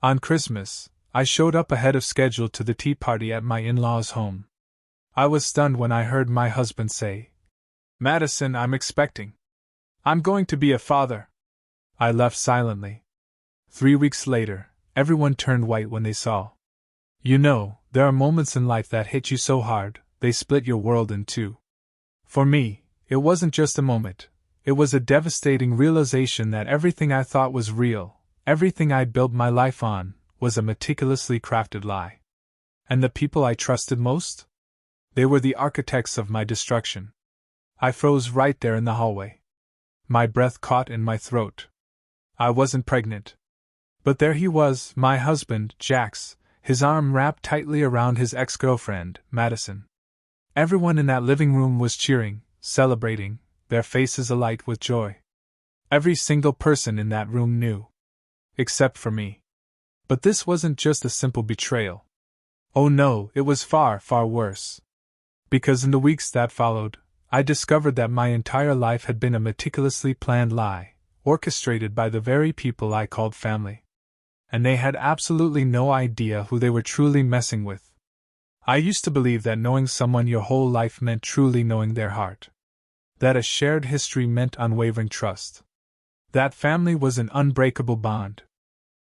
On Christmas, I showed up ahead of schedule to the tea party at my in-laws' home. I was stunned when I heard my husband say, "Madison, I'm expecting. I'm going to be a father." I left silently. 3 weeks later, everyone turned white when they saw. You know, there are moments in life that hit you so hard, they split your world in two. For me, it wasn't just a moment. It was a devastating realization that everything I thought was real, everything I built my life on, was a meticulously crafted lie. And the people I trusted most? They were the architects of my destruction. I froze right there in the hallway. My breath caught in my throat. I wasn't pregnant. But there he was, my husband, Jax, his arm wrapped tightly around his ex-girlfriend, Madison. Everyone in that living room was cheering, celebrating, their faces alight with joy. Every single person in that room knew. Except for me. But this wasn't just a simple betrayal. Oh no, it was far, far worse. Because in the weeks that followed, I discovered that my entire life had been a meticulously planned lie, orchestrated by the very people I called family. And they had absolutely no idea who they were truly messing with. I used to believe that knowing someone your whole life meant truly knowing their heart. That a shared history meant unwavering trust. That family was an unbreakable bond.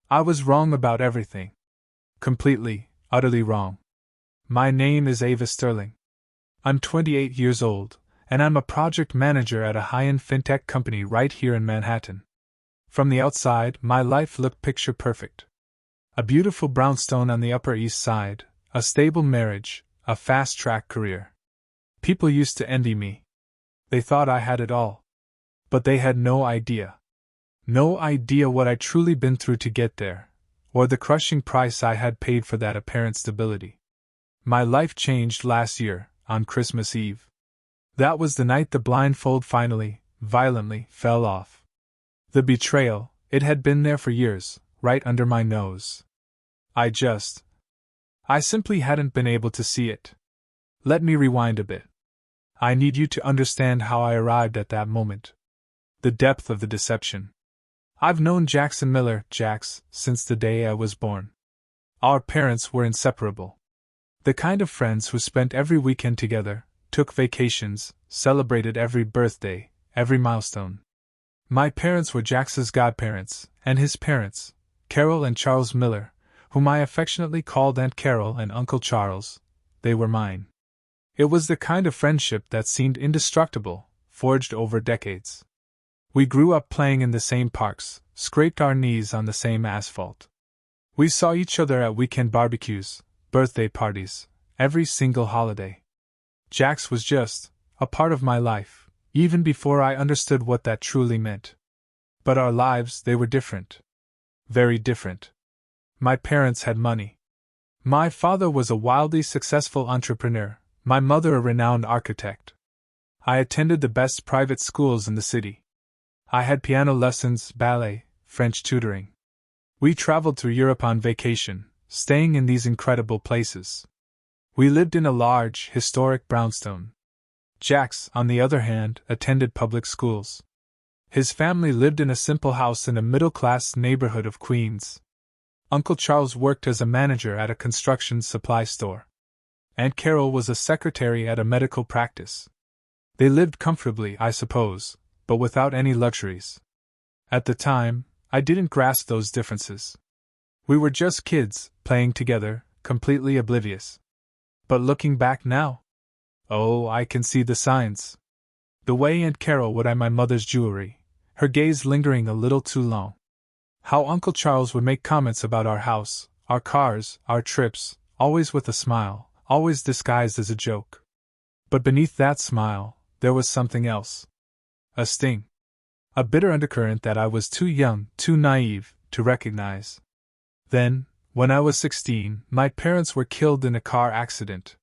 I was wrong about everything. Completely, utterly wrong. My name is Ava Sterling. I'm 28 years old, and I'm a project manager at a high-end fintech company right here in Manhattan. From the outside, my life looked picture perfect. A beautiful brownstone on the Upper East Side, a stable marriage, a fast-track career. People used to envy me. They thought I had it all. But they had no idea. No idea what I'd truly been through to get there, or the crushing price I had paid for that apparent stability. My life changed last year, on Christmas Eve. That was the night the blindfold finally, violently, fell off. The betrayal, it had been there for years, right under my nose. I simply hadn't been able to see it. Let me rewind a bit. I need you to understand how I arrived at that moment. The depth of the deception. I've known Jackson Miller, Jax, since the day I was born. Our parents were inseparable. The kind of friends who spent every weekend together, took vacations, celebrated every birthday, every milestone. My parents were Jax's godparents, and his parents, Carol and Charles Miller, whom I affectionately called Aunt Carol and Uncle Charles, they were mine. It was the kind of friendship that seemed indestructible, forged over decades. We grew up playing in the same parks, scraped our knees on the same asphalt. We saw each other at weekend barbecues, birthday parties, every single holiday. Jax was just a part of my life, even before I understood what that truly meant. But our lives, they were different. Very different. My parents had money. My father was a wildly successful entrepreneur, my mother a renowned architect. I attended the best private schools in the city. I had piano lessons, ballet, French tutoring. We traveled through Europe on vacation, staying in these incredible places. We lived in a large, historic brownstone. Jax, on the other hand, attended public schools. His family lived in a simple house in a middle-class neighborhood of Queens. Uncle Charles worked as a manager at a construction supply store. Aunt Carol was a secretary at a medical practice. They lived comfortably, I suppose, but without any luxuries. At the time, I didn't grasp those differences. We were just kids, playing together, completely oblivious. But looking back now, oh, I can see the signs. The way Aunt Carol would eye my mother's jewelry, her gaze lingering a little too long. How Uncle Charles would make comments about our house, our cars, our trips, always with a smile, always disguised as a joke. But beneath that smile, there was something else. A sting. A bitter undercurrent that I was too young, too naive, to recognize. Then, when I was 16, my parents were killed in a car accident.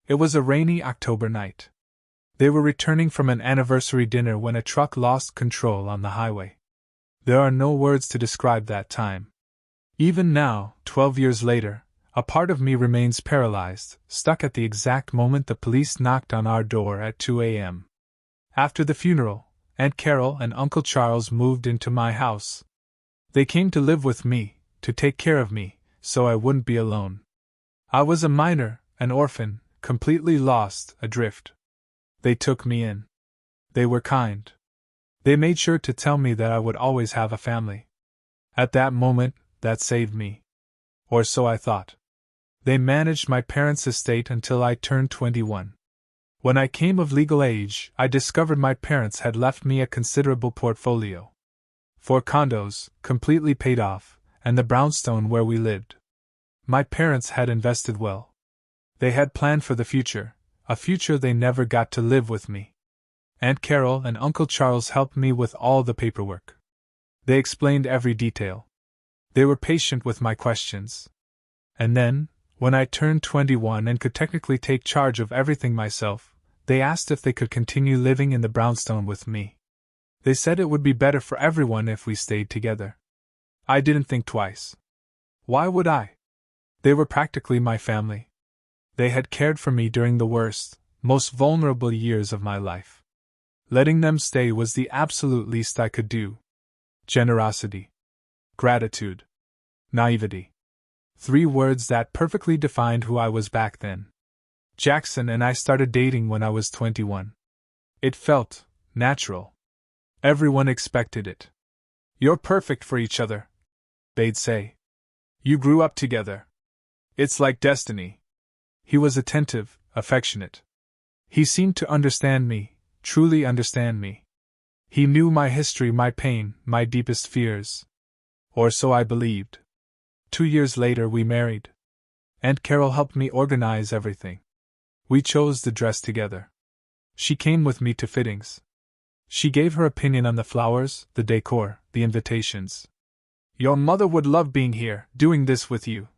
It was a rainy October night. They were returning from an anniversary dinner when a truck lost control on the highway. There are no words to describe that time. Even now, 12 years later, a part of me remains paralyzed, stuck at the exact moment the police knocked on our door at 2 a.m. After the funeral, Aunt Carol and Uncle Charles moved into my house. They came to live with me, to take care of me, so I wouldn't be alone. I was a minor, an orphan, completely lost, adrift. They took me in. They were kind. They made sure to tell me that I would always have a family. At that moment, that saved me. Or so I thought. They managed my parents' estate until I turned 21. When I came of legal age, I discovered my parents had left me a considerable portfolio. 4 condos, completely paid off, and the brownstone where we lived. My parents had invested well. They had planned for the future, a future they never got to live with me. Aunt Carol and Uncle Charles helped me with all the paperwork. They explained every detail. They were patient with my questions. And then, when I turned 21 and could technically take charge of everything myself, they asked if they could continue living in the brownstone with me. They said it would be better for everyone if we stayed together. I didn't think twice. Why would I? They were practically my family. They had cared for me during the worst, most vulnerable years of my life. Letting them stay was the absolute least I could do. Generosity. Gratitude. Naivety. 3 words that perfectly defined who I was back then. Jackson and I started dating when I was 21. It felt natural. Everyone expected it. "You're perfect for each other," they'd say. "You grew up together. It's like destiny." He was attentive, affectionate. He seemed to understand me, truly understand me. He knew my history, my pain, my deepest fears. Or so I believed. 2 years later we married. Aunt Carol helped me organize everything. We chose the dress together. She came with me to fittings. She gave her opinion on the flowers, the decor, the invitations. "Your mother would love being here, doing this with you,"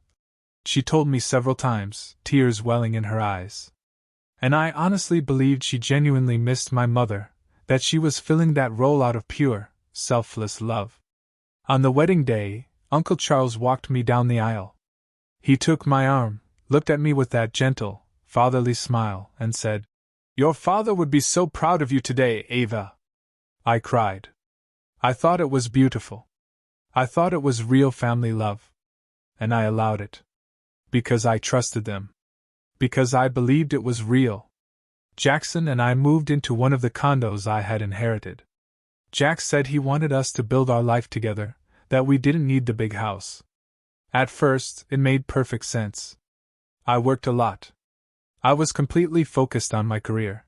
she told me several times, tears welling in her eyes. And I honestly believed she genuinely missed my mother, that she was filling that role out of pure, selfless love. On the wedding day, Uncle Charles walked me down the aisle. He took my arm, looked at me with that gentle, fatherly smile, and said, "Your father would be so proud of you today, Ava." I cried. I thought it was beautiful. I thought it was real family love. And I allowed it. Because I trusted them. Because I believed it was real. Jackson and I moved into one of the condos I had inherited. Jack said he wanted us to build our life together, that we didn't need the big house. At first, it made perfect sense. I worked a lot. I was completely focused on my career.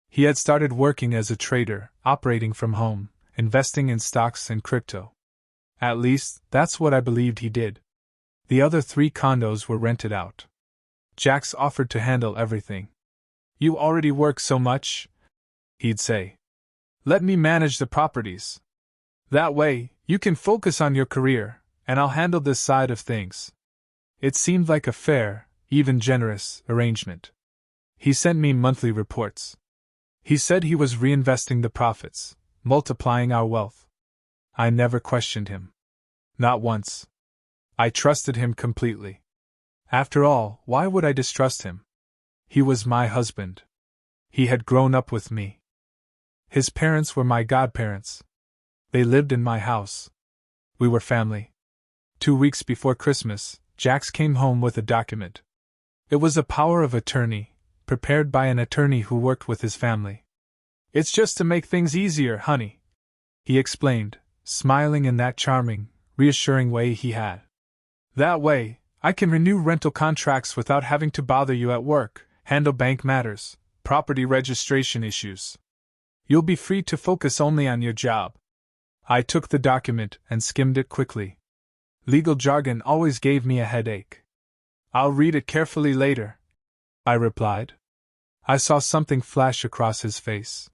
He had started working as a trader, operating from home, investing in stocks and crypto. At least, that's what I believed he did. The other 3 condos were rented out. Jax offered to handle everything. "You already work so much," he'd say. "Let me manage the properties. That way, you can focus on your career, and I'll handle this side of things." It seemed like a fair, even generous, arrangement. He sent me monthly reports. He said he was reinvesting the profits, multiplying our wealth. I never questioned him. Not once. I trusted him completely. After all, why would I distrust him? He was my husband. He had grown up with me. His parents were my godparents. They lived in my house. We were family. 2 weeks before Christmas, Jax came home with a document. It was a power of attorney, prepared by an attorney who worked with his family. "It's just to make things easier, honey," he explained, smiling in that charming, reassuring way he had. "That way, I can renew rental contracts without having to bother you at work, handle bank matters, property registration issues. You'll be free to focus only on your job." I took the document and skimmed it quickly. Legal jargon always gave me a headache. "I'll read it carefully later," I replied. I saw something flash across his face.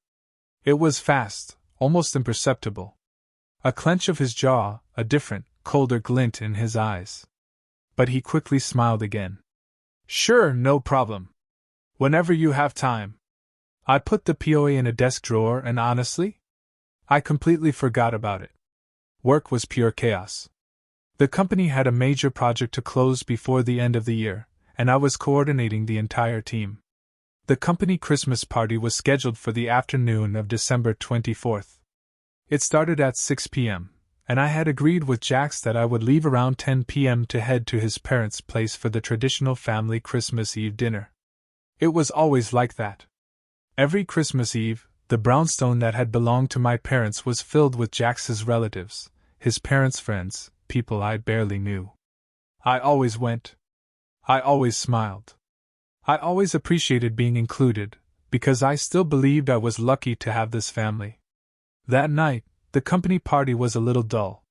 It was fast, almost imperceptible. A clench of his jaw, a different, colder glint in his eyes. But he quickly smiled again. "Sure, no problem. Whenever you have time." I put the POA in a desk drawer and honestly, I completely forgot about it. Work was pure chaos. The company had a major project to close before the end of the year, and I was coordinating the entire team. The company Christmas party was scheduled for the afternoon of December 24th. It started at 6 p.m., and I had agreed with Jax that I would leave around 10 p.m. to head to his parents' place for the traditional family Christmas Eve dinner. It was always like that. Every Christmas Eve, the brownstone that had belonged to my parents was filled with Jax's relatives, his parents' friends, people I barely knew. I always went. I always smiled. I always appreciated being included, because I still believed I was lucky to have this family. That night, the company party was a little dull.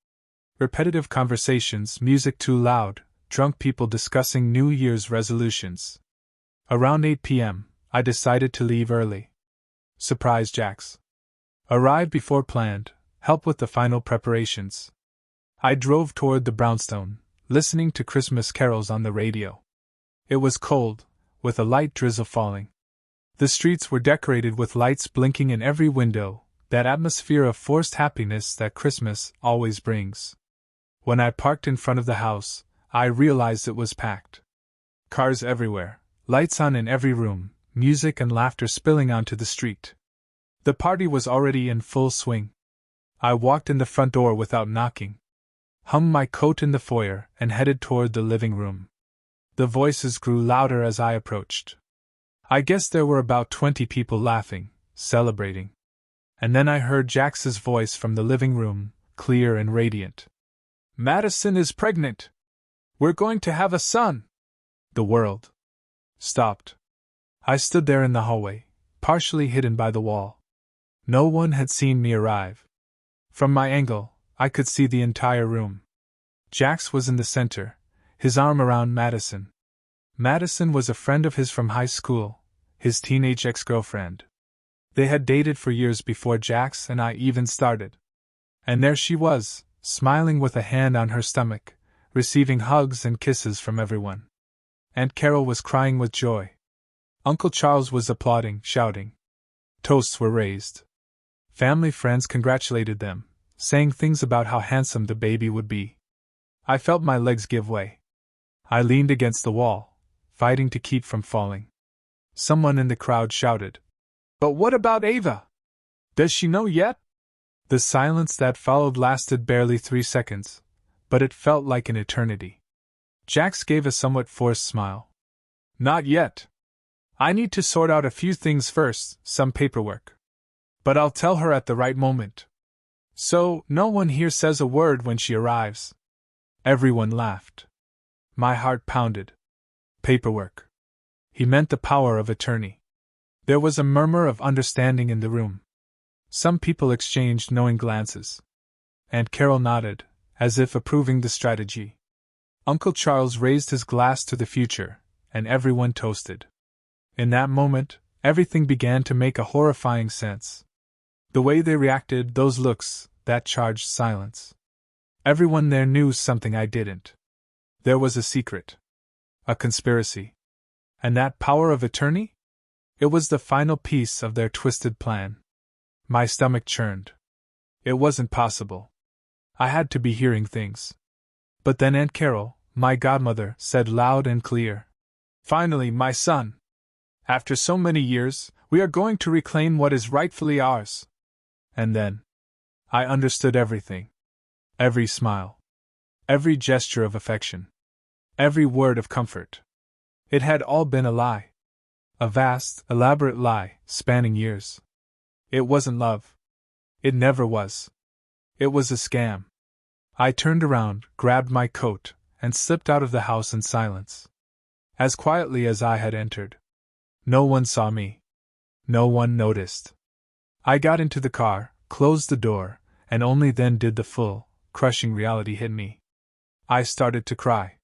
Repetitive conversations, music too loud, drunk people discussing New Year's resolutions. Around 8 p.m., I decided to leave early. Surprise Jax. Arrive before planned, help with the final preparations. I drove toward the brownstone, listening to Christmas carols on the radio. It was cold, with a light drizzle falling. The streets were decorated with lights blinking in every window, that atmosphere of forced happiness that Christmas always brings. When I parked in front of the house, I realized it was packed. Cars everywhere, lights on in every room, music and laughter spilling onto the street. The party was already in full swing. I walked in the front door without knocking, hung my coat in the foyer, and headed toward the living room. The voices grew louder as I approached. I guess there were about 20 people laughing, celebrating. And then I heard Jax's voice from the living room, clear and radiant. "Madison is pregnant! We're going to have a son!" The world stopped. I stood there in the hallway, partially hidden by the wall. No one had seen me arrive. From my angle, I could see the entire room. Jax was in the center, his arm around Madison. Madison was a friend of his from high school, his teenage ex-girlfriend. They had dated for years before Jax and I even started. And there she was, smiling with a hand on her stomach, receiving hugs and kisses from everyone. Aunt Carol was crying with joy. Uncle Charles was applauding, shouting. Toasts were raised. Family friends congratulated them, saying things about how handsome the baby would be. I felt my legs give way. I leaned against the wall, fighting to keep from falling. Someone in the crowd shouted, "But what about Ava? Does she know yet?" The silence that followed lasted barely 3 seconds, but it felt like an eternity. Jax gave a somewhat forced smile. "Not yet. I need to sort out a few things first, some paperwork. But I'll tell her at the right moment. So, no one here says a word when she arrives." Everyone laughed. My heart pounded. Paperwork. He meant the power of attorney. There was a murmur of understanding in the room. Some people exchanged knowing glances. Aunt Carol nodded, as if approving the strategy. Uncle Charles raised his glass to the future, and everyone toasted. In that moment, everything began to make a horrifying sense. The way they reacted, those looks, that charged silence. Everyone there knew something I didn't. There was a secret. A conspiracy. And that power of attorney? It was the final piece of their twisted plan. My stomach churned. It wasn't possible. I had to be hearing things. But then Aunt Carol, my godmother, said loud and clear, "Finally, my son! After so many years, we are going to reclaim what is rightfully ours." And then I understood everything. Every smile. Every gesture of affection. Every word of comfort. It had all been a lie. A vast, elaborate lie, spanning years. It wasn't love. It never was. It was a scam. I turned around, grabbed my coat, and slipped out of the house in silence. As quietly as I had entered. No one saw me. No one noticed. I got into the car, closed the door, and only then did the full, crushing reality hit me. I started to cry.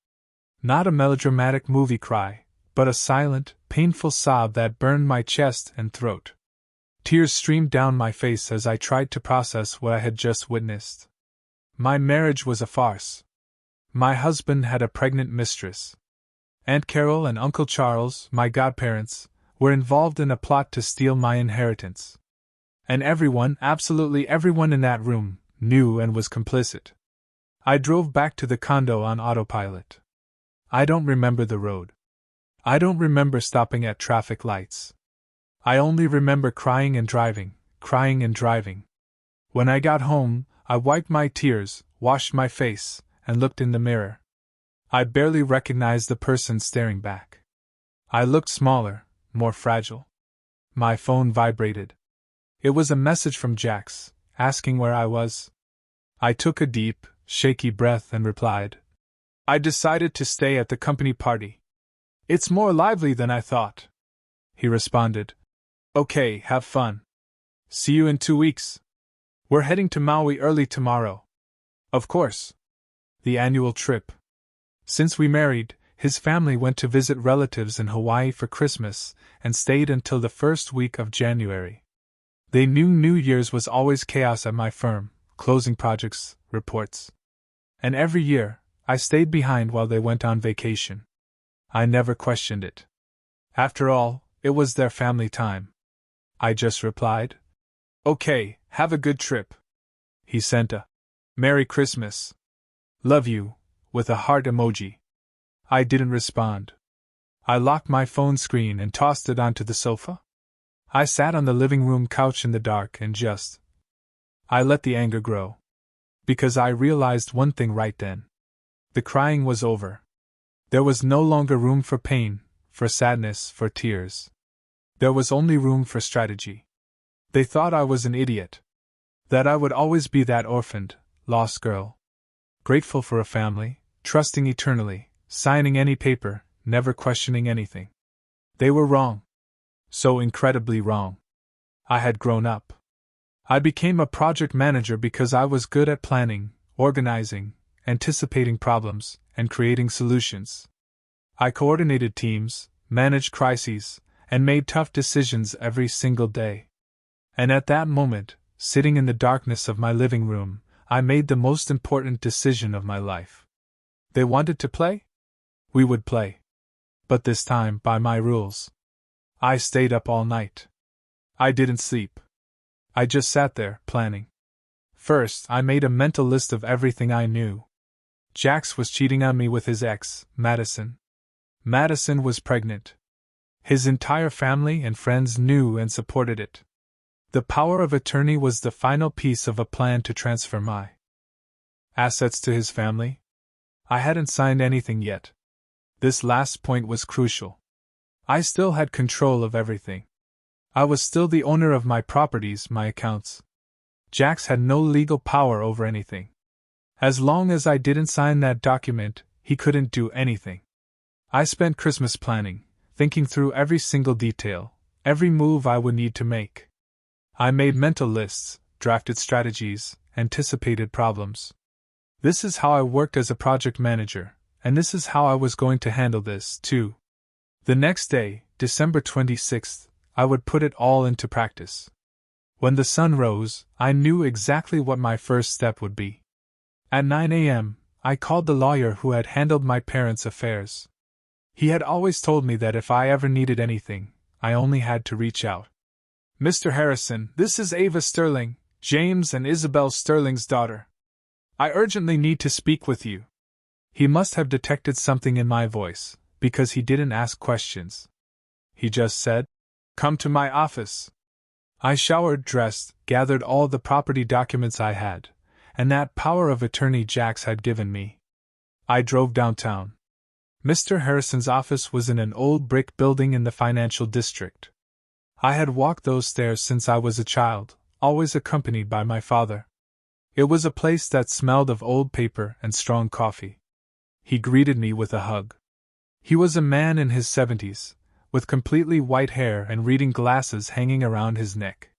Not a melodramatic movie cry, but a silent, painful sob that burned my chest and throat. Tears streamed down my face as I tried to process what I had just witnessed. My marriage was a farce. My husband had a pregnant mistress. Aunt Carol and Uncle Charles, my godparents, were involved in a plot to steal my inheritance. And everyone, absolutely everyone in that room, knew and was complicit. I drove back to the condo on autopilot. I don't remember the road. I don't remember stopping at traffic lights. I only remember crying and driving, crying and driving. When I got home, I wiped my tears, washed my face, and looked in the mirror. I barely recognized the person staring back. I looked smaller, more fragile. My phone vibrated. It was a message from Jax, asking where I was. I took a deep, shaky breath and replied, "I decided to stay at the company party. It's more lively than I thought." He responded, "Okay, have fun. See you in 2 weeks. We're heading to Maui early tomorrow." Of course. The annual trip. Since we married, his family went to visit relatives in Hawaii for Christmas and stayed until the first week of January. They knew New Year's was always chaos at my firm, closing projects, reports. And every year, I stayed behind while they went on vacation. I never questioned it. After all, it was their family time. I just replied, "Okay, have a good trip." He sent a "Merry Christmas. Love you," with a heart emoji. I didn't respond. I locked my phone screen and tossed it onto the sofa. I sat on the living room couch in the dark and I let the anger grow. Because I realized one thing right then. The crying was over. There was no longer room for pain, for sadness, for tears. There was only room for strategy. They thought I was an idiot. That I would always be that orphaned, lost girl. Grateful for a family, trusting eternally, signing any paper, never questioning anything. They were wrong. So incredibly wrong. I had grown up. I became a project manager because I was good at planning, organizing, anticipating problems, and creating solutions. I coordinated teams, managed crises, and made tough decisions every single day. And at that moment, sitting in the darkness of my living room, I made the most important decision of my life. They wanted to play? We would play. But this time by my rules. I stayed up all night. I didn't sleep. I just sat there, planning. First, I made a mental list of everything I knew. Jax was cheating on me with his ex, Madison. Madison was pregnant. His entire family and friends knew and supported it. The power of attorney was the final piece of a plan to transfer my assets to his family. I hadn't signed anything yet. This last point was crucial. I still had control of everything. I was still the owner of my properties, my accounts. Jax had no legal power over anything. As long as I didn't sign that document, he couldn't do anything. I spent Christmas planning, thinking through every single detail, every move I would need to make. I made mental lists, drafted strategies, anticipated problems. This is how I worked as a project manager, and this is how I was going to handle this, too. The next day, December 26th, I would put it all into practice. When the sun rose, I knew exactly what my first step would be. At 9 a.m., I called the lawyer who had handled my parents' affairs. He had always told me that if I ever needed anything, I only had to reach out. "Mr. Harrison, this is Ava Sterling, James and Isabel Sterling's daughter. I urgently need to speak with you." He must have detected something in my voice, because he didn't ask questions. He just said, "Come to my office." I showered, dressed, gathered all the property documents I had, and that power of attorney Jax had given me. I drove downtown. Mr. Harrison's office was in an old brick building in the financial district. I had walked those stairs since I was a child, always accompanied by my father. It was a place that smelled of old paper and strong coffee. He greeted me with a hug. He was a man in his 70s, with completely white hair and reading glasses hanging around his neck.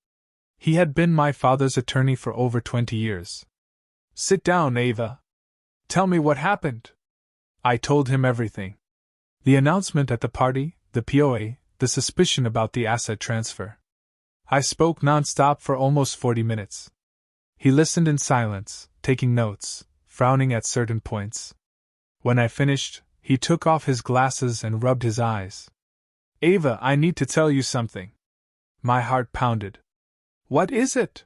He had been my father's attorney for over 20 years. "Sit down, Ava. Tell me what happened." I told him everything. The announcement at the party, the POA, the suspicion about the asset transfer. I spoke non-stop for almost 40 minutes. He listened in silence, taking notes, frowning at certain points. When I finished, he took off his glasses and rubbed his eyes. "Ava, I need to tell you something." My heart pounded. "What is it?"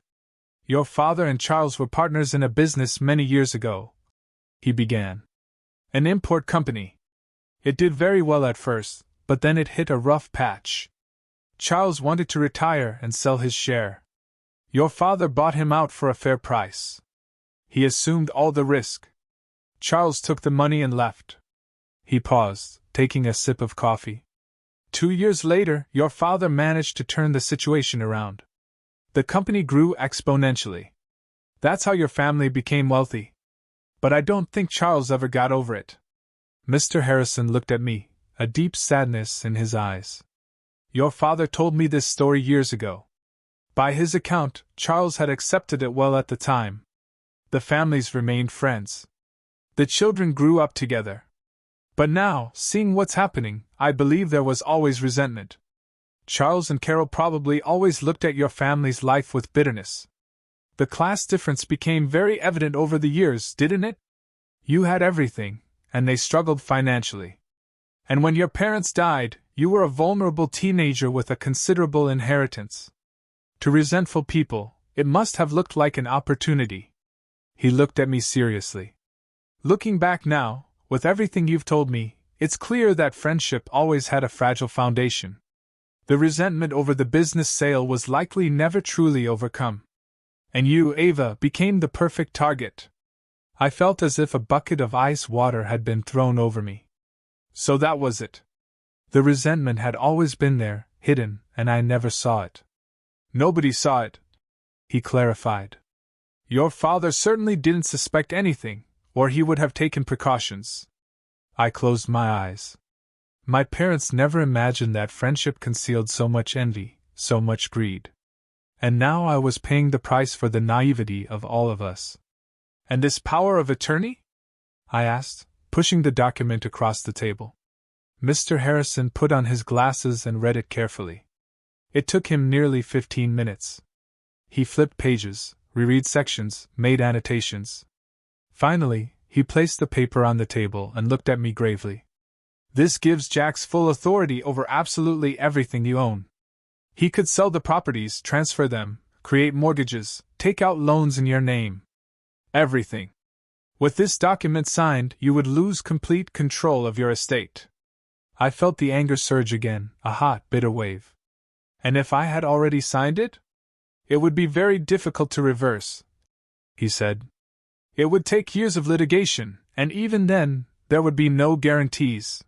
"Your father and Charles were partners in a business many years ago," he began. "An import company. It did very well at first, but then it hit a rough patch. Charles wanted to retire and sell his share. Your father bought him out for a fair price. He assumed all the risk. Charles took the money and left. He paused, taking a sip of coffee. 2 years later, your father managed to turn the situation around. The company grew exponentially. That's how your family became wealthy. But I don't think Charles ever got over it. Mr. Harrison looked at me, a deep sadness in his eyes. Your father told me this story years ago. By his account, Charles had accepted it well at the time. The families remained friends. The children grew up together. But now, seeing what's happening, I believe there was always resentment. Charles and Carol probably always looked at your family's life with bitterness. The class difference became very evident over the years, didn't it? You had everything, and they struggled financially. And when your parents died, you were a vulnerable teenager with a considerable inheritance. To resentful people, it must have looked like an opportunity. He looked at me seriously. Looking back now, with everything you've told me, it's clear that friendship always had a fragile foundation. The resentment over the business sale was likely never truly overcome. And you, Ava, became the perfect target. I felt as if a bucket of ice water had been thrown over me. So that was it. The resentment had always been there, hidden, and I never saw it. Nobody saw it, he clarified. Your father certainly didn't suspect anything, or he would have taken precautions. I closed my eyes. My parents never imagined that friendship concealed so much envy, so much greed. And now I was paying the price for the naivety of all of us. And this power of attorney? I asked, pushing the document across the table. Mr. Harrison put on his glasses and read it carefully. It took him nearly 15 minutes. He flipped pages, reread sections, made annotations. Finally, he placed the paper on the table and looked at me gravely. This gives Jax full authority over absolutely everything you own. He could sell the properties, transfer them, create mortgages, take out loans in your name. Everything. With this document signed, you would lose complete control of your estate. I felt the anger surge again, a hot, bitter wave. And if I had already signed it? It would be very difficult to reverse, he said. It would take years of litigation, and even then, there would be no guarantees.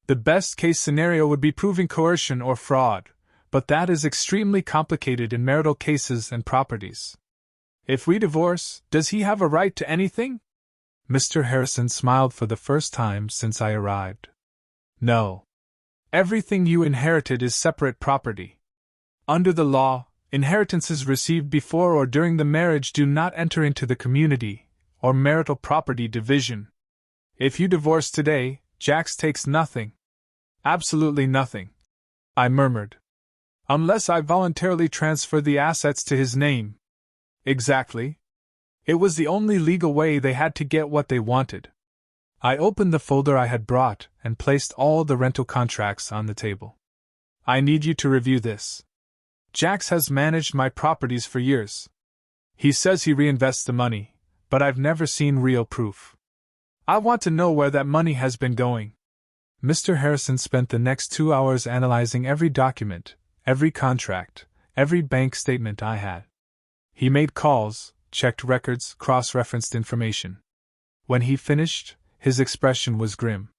The best-case scenario would be proving coercion or fraud, but that is extremely complicated in marital cases and properties. If we divorce, does he have a right to anything? Mr. Harrison smiled for the first time since I arrived. No. Everything you inherited is separate property. Under the law, inheritances received before or during the marriage do not enter into the community or marital property division. If you divorce today, Jax takes nothing. Absolutely nothing, I murmured. Unless I voluntarily transfer the assets to his name. Exactly. It was the only legal way they had to get what they wanted. I opened the folder I had brought and placed all the rental contracts on the table. I need you to review this. Jax has managed my properties for years. He says he reinvests the money, but I've never seen real proof. I want to know where that money has been going. Mr. Harrison spent the next 2 hours analyzing every document, every contract, every bank statement I had. He made calls, checked records, cross-referenced information. When he finished, his expression was grim.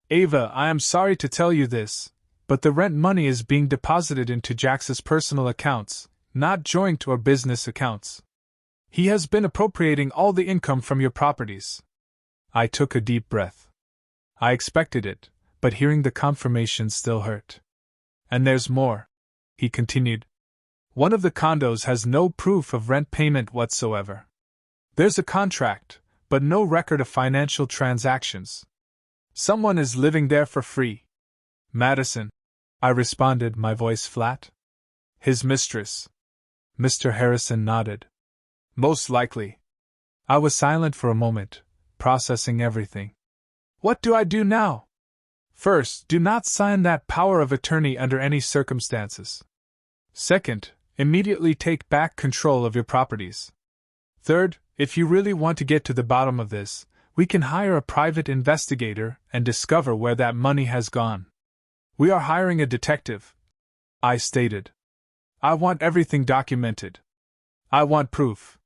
Ava, I am sorry to tell you this, but the rent money is being deposited into Jax's personal accounts, not joint or business accounts. He has been appropriating all the income from your properties. I took a deep breath. I expected it, but hearing the confirmation still hurt. And there's more, he continued. One of the condos has no proof of rent payment whatsoever. There's a contract, but no record of financial transactions. Someone is living there for free. Madison, I responded, my voice flat. His mistress. Mr. Harrison nodded. Most likely. I was silent for a moment, processing everything. What do I do now? First, do not sign that power of attorney under any circumstances. Second, immediately take back control of your properties. Third, if you really want to get to the bottom of this, we can hire a private investigator and discover where that money has gone. We are hiring a detective, I stated. I want everything documented. I want proof.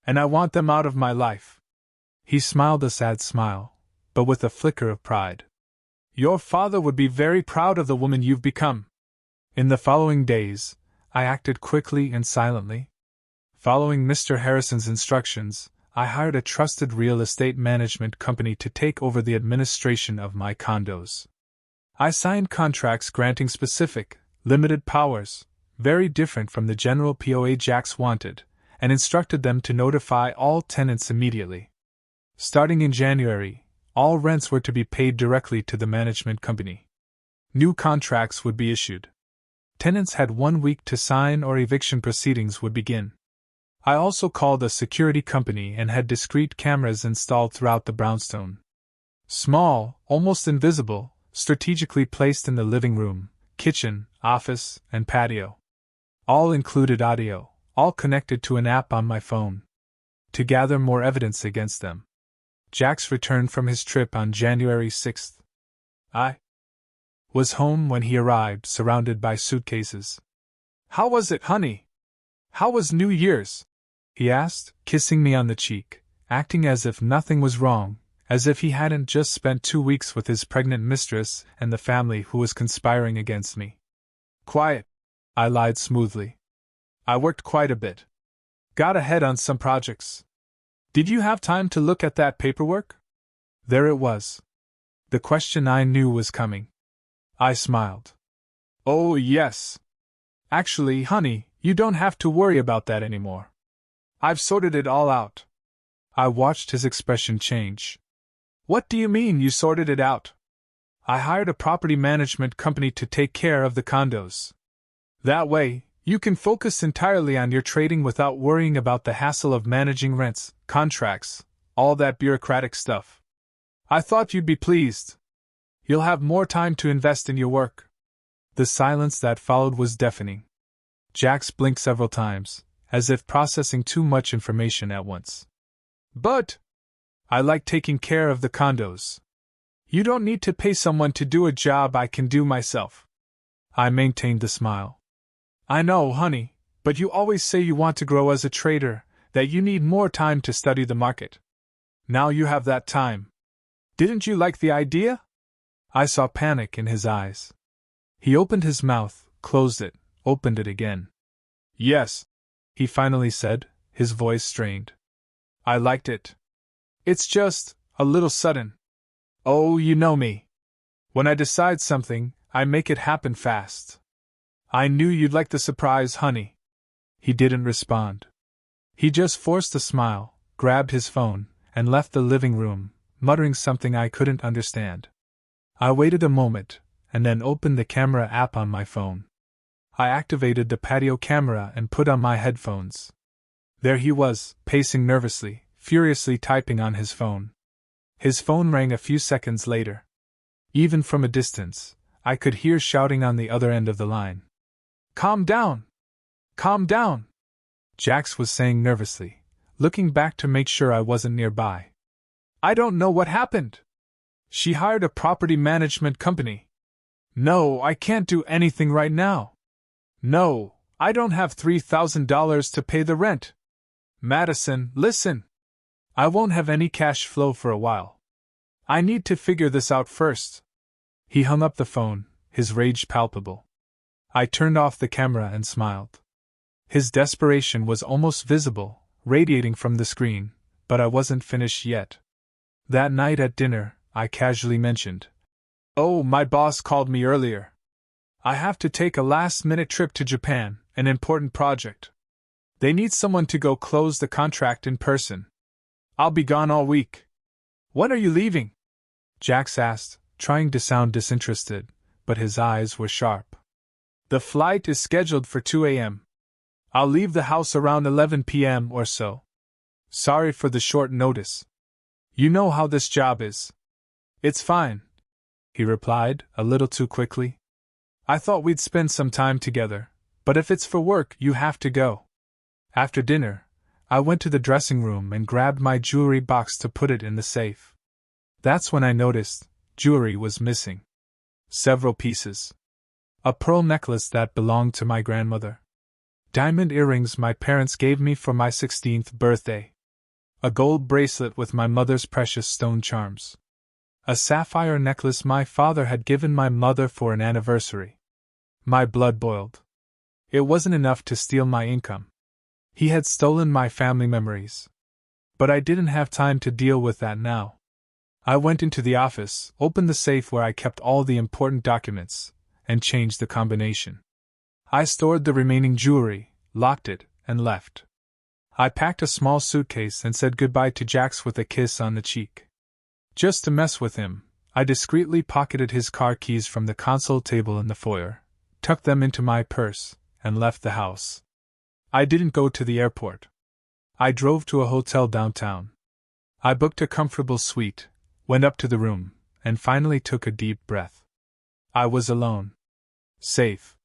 And I want them out of my life. He smiled a sad smile, but with a flicker of pride. Your father would be very proud of the woman you've become. In the following days, I acted quickly and silently. Following Mr. Harrison's instructions, I hired a trusted real estate management company to take over the administration of my condos. I signed contracts granting specific, limited powers, very different from the general POA Jax wanted, and instructed them to notify all tenants immediately. Starting in January, all rents were to be paid directly to the management company. New contracts would be issued. Tenants had 1 week to sign or eviction proceedings would begin. I also called a security company and had discrete cameras installed throughout the brownstone. Small, almost invisible, strategically placed in the living room, kitchen, office, and patio. All included audio, all connected to an app on my phone. To gather more evidence against them. Jax returned from his trip on January 6th. I was home when he arrived, surrounded by suitcases. How was it, honey? How was New Year's? He asked, kissing me on the cheek, acting as if nothing was wrong, as if he hadn't just spent 2 weeks with his pregnant mistress and the family who was conspiring against me. Quiet, I lied smoothly. I worked quite a bit. Got ahead on some projects. Did you have time to look at that paperwork? There it was. The question I knew was coming. I smiled. Oh, yes. Actually, honey, you don't have to worry about that anymore. I've sorted it all out. I watched his expression change. What do you mean you sorted it out? I hired a property management company to take care of the condos. That way, you can focus entirely on your trading without worrying about the hassle of managing rents, contracts, all that bureaucratic stuff. I thought you'd be pleased. You'll have more time to invest in your work. The silence that followed was deafening. Jax blinked several times, as if processing too much information at once. But I like taking care of the condos. You don't need to pay someone to do a job I can do myself. I maintained the smile. I know, honey, but you always say you want to grow as a trader, that you need more time to study the market. Now you have that time. Didn't you like the idea? I saw panic in his eyes. He opened his mouth, closed it, opened it again. Yes, he finally said, his voice strained. I liked it. It's just a little sudden. Oh, you know me. When I decide something, I make it happen fast. I knew you'd like the surprise, honey. He didn't respond. He just forced a smile, grabbed his phone, and left the living room, muttering something I couldn't understand. I waited a moment, and then opened the camera app on my phone. I activated the patio camera and put on my headphones. There he was, pacing nervously, furiously typing on his phone. His phone rang a few seconds later. Even from a distance, I could hear shouting on the other end of the line. Calm down! Calm down! Jax was saying nervously, looking back to make sure I wasn't nearby. I don't know what happened. She hired a property management company. No, I can't do anything right now. No, I don't have $3,000 to pay the rent. Madison, listen. I won't have any cash flow for a while. I need to figure this out first. He hung up the phone, his rage palpable. I turned off the camera and smiled. His desperation was almost visible, radiating from the screen, but I wasn't finished yet. That night at dinner, I casually mentioned, "Oh, my boss called me earlier. I have to take a last-minute trip to Japan, an important project. They need someone to go close the contract in person. I'll be gone all week." "When are you leaving?" Jax asked, trying to sound disinterested, but his eyes were sharp. "The flight is scheduled for 2 a.m. I'll leave the house around 11 p.m. or so. Sorry for the short notice. You know how this job is." "It's fine," he replied, a little too quickly. "I thought we'd spend some time together, but if it's for work, you have to go." After dinner, I went to the dressing room and grabbed my jewelry box to put it in the safe. That's when I noticed jewelry was missing. Several pieces. A pearl necklace that belonged to my grandmother. Diamond earrings my parents gave me for my 16th birthday. A gold bracelet with my mother's precious stone charms. A sapphire necklace my father had given my mother for an anniversary. My blood boiled. It wasn't enough to steal my income. He had stolen my family memories. But I didn't have time to deal with that now. I went into the office, opened the safe where I kept all the important documents, and changed the combination. I stored the remaining jewelry, locked it, and left. I packed a small suitcase and said goodbye to Jax with a kiss on the cheek. Just to mess with him, I discreetly pocketed his car keys from the console table in the foyer, tucked them into my purse, and left the house. I didn't go to the airport. I drove to a hotel downtown. I booked a comfortable suite, went up to the room, and finally took a deep breath. I was alone. Safe.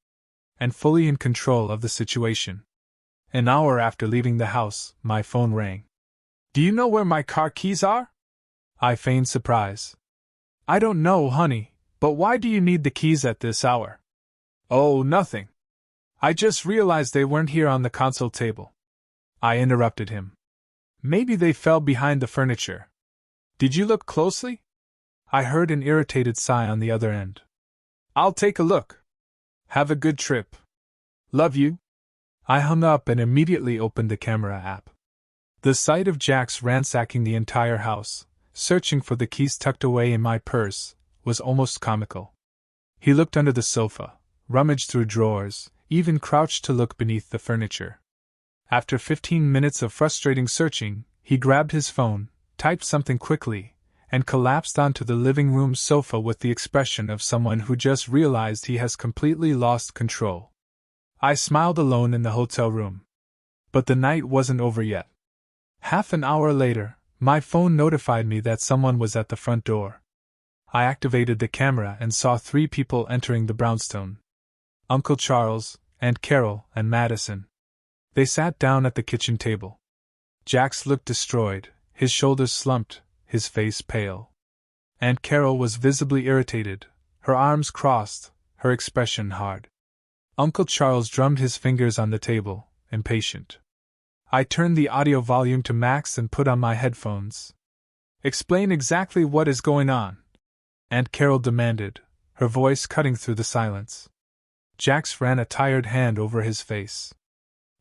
And fully in control of the situation. An hour after leaving the house, my phone rang. "Do you know where my car keys are?" I feigned surprise. "I don't know, honey, but why do you need the keys at this hour?" "Oh, nothing. I just realized they weren't here on the console table." I interrupted him. "Maybe they fell behind the furniture. Did you look closely?" I heard an irritated sigh on the other end. "I'll take a look. Have a good trip. Love you." I hung up and immediately opened the camera app. The sight of Jax ransacking the entire house, searching for the keys tucked away in my purse, was almost comical. He looked under the sofa, rummaged through drawers, even crouched to look beneath the furniture. After 15 minutes of frustrating searching, he grabbed his phone, typed something quickly, and collapsed onto the living room sofa with the expression of someone who just realized he has completely lost control. I smiled alone in the hotel room. But the night wasn't over yet. Half an hour later, my phone notified me that someone was at the front door. I activated the camera and saw 3 people entering the brownstone. Uncle Charles, Aunt Carol, and Madison. They sat down at the kitchen table. Jax looked destroyed, his shoulders slumped, his face pale. Aunt Carol was visibly irritated, her arms crossed, her expression hard. Uncle Charles drummed his fingers on the table, impatient. I turned the audio volume to max and put on my headphones. "Explain exactly what is going on," Aunt Carol demanded, her voice cutting through the silence. Jax ran a tired hand over his face.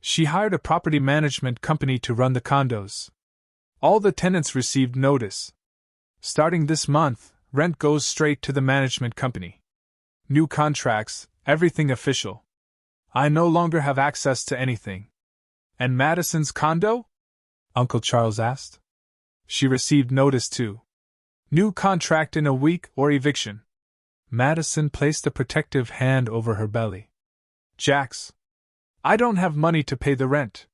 "She hired a property management company to run the condos. All the tenants received notice. Starting this month, rent goes straight to the management company. New contracts, everything official. I no longer have access to anything." "And Madison's condo?" Uncle Charles asked. "She received notice too. New contract in a week or eviction." Madison placed a protective hand over her belly. "Jax, I don't have money to pay the rent.